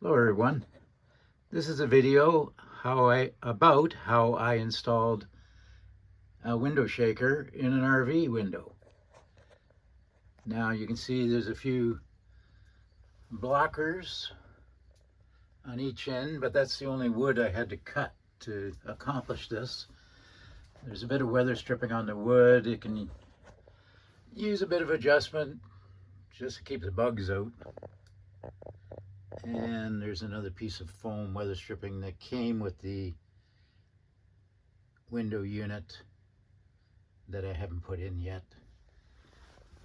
Hello everyone. This is a video about how I installed a window shaker in an RV window. Now you can see there's a few blockers on each end, but that's the only wood I had to cut to accomplish this. There's a bit of weather stripping on the wood. It can use a bit of adjustment just to keep the bugs out. And there's another piece of foam weather stripping that came with the window unit that I haven't put in yet,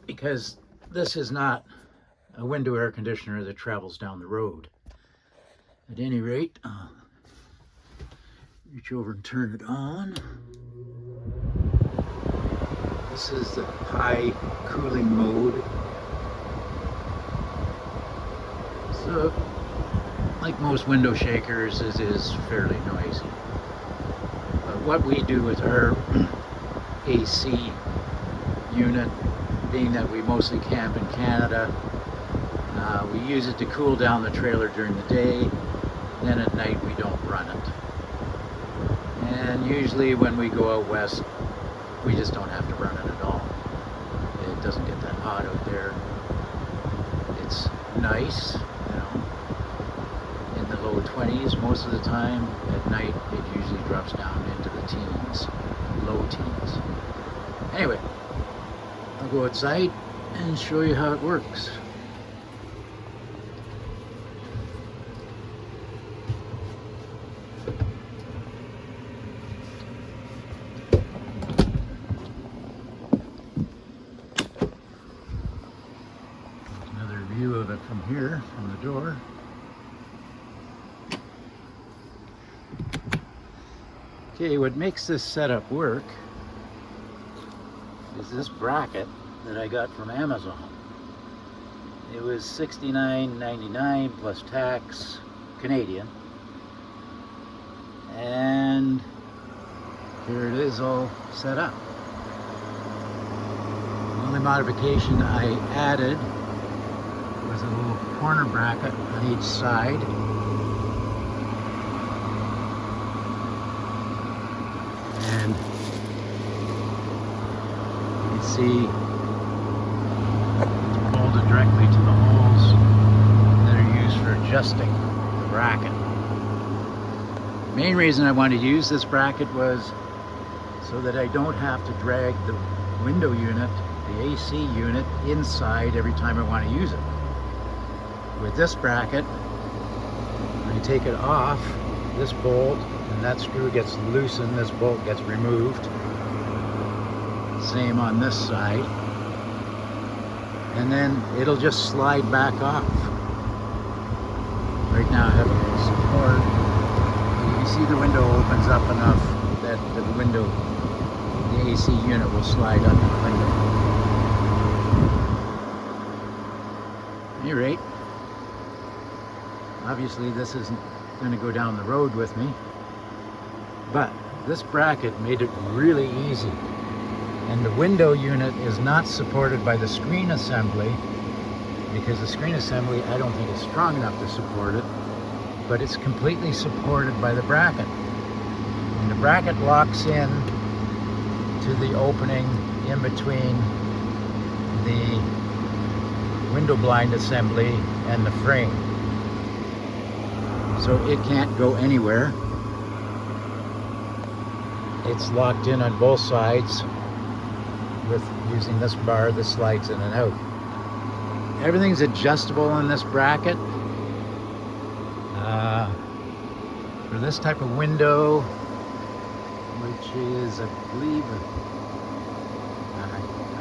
because this is not a window air conditioner that travels down the road. At any rate, I'll reach over and turn it on. This is the high cooling mode. So, like most window shakers, it is fairly noisy. But what we do with our AC unit, being that we mostly camp in Canada, we use it to cool down the trailer during the day, then at night we don't run it. And usually when we go out west, we just don't have to run it at all. It doesn't get that hot out there. It's nice, you know, in the low 20s most of the time. At night it usually drops down into the teens, low teens. Anyway, I'll go outside and show you how it works. Another view of it from here, from the door. Okay, what makes this setup work is this bracket that I got from Amazon. It was $69.99 plus tax, Canadian. And here it is all set up. The only modification I added was a little corner bracket on each side. And you can see it's bolted directly to the holes that are used for adjusting the bracket. The main reason I wanted to use this bracket was so that I don't have to drag the window unit, the AC unit, inside every time I want to use it. With this bracket, I take it off, this bolt, and that screw gets loosened, this bolt gets removed. Same on this side. And then it'll just slide back off. Right now I have a little support. You can see the window opens up enough that the window, the AC unit will slide under the window. At any rate, obviously this isn't going to go down the road with me, but this bracket made it really easy. And the window unit is not supported by the screen assembly, because the screen assembly I don't think is strong enough to support it, but it's completely supported by the bracket. And the bracket locks in to the opening in between the window blind assembly and the frame. So it can't go anywhere. It's locked in on both sides with using this bar that slides in and out. Everything's adjustable on this bracket. For this type of window, which is, I believe, I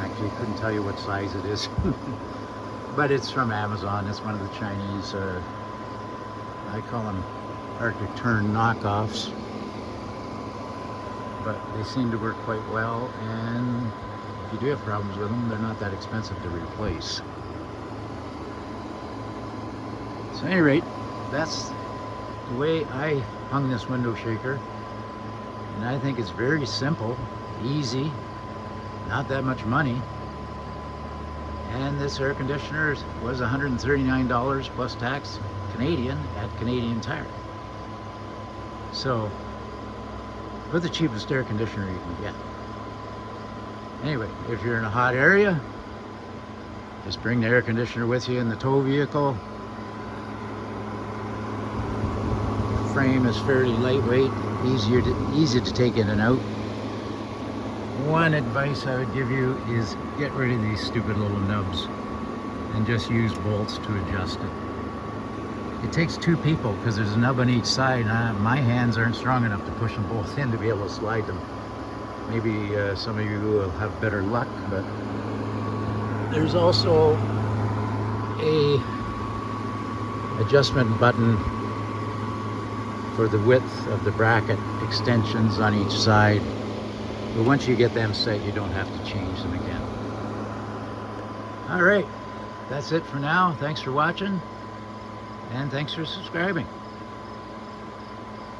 actually couldn't tell you what size it is, but it's from Amazon. It's one of the Chinese, I call them hard to turn knockoffs, but they seem to work quite well, and if you do have problems with them, they're not that expensive to replace. So at any rate, that's the way I hung this window shaker, and I think it's very simple, easy, not that much money, and this air conditioner was $139 plus tax Canadian at Canadian Tire. So, put the cheapest air conditioner you can get. Anyway, if you're in a hot area, just bring the air conditioner with you in the tow vehicle. The frame is fairly lightweight, easy to take in and out. One advice I would give you is get rid of these stupid little nubs and just use bolts to adjust it. It takes two people because there's a nub on each side. My hands aren't strong enough to push them both in to be able to slide them. Maybe some of you will have better luck, but there's also a adjustment button for the width of the bracket extensions on each side. But once you get them set, you don't have to change them again. All right, that's it for now. Thanks for watching, and thanks for subscribing.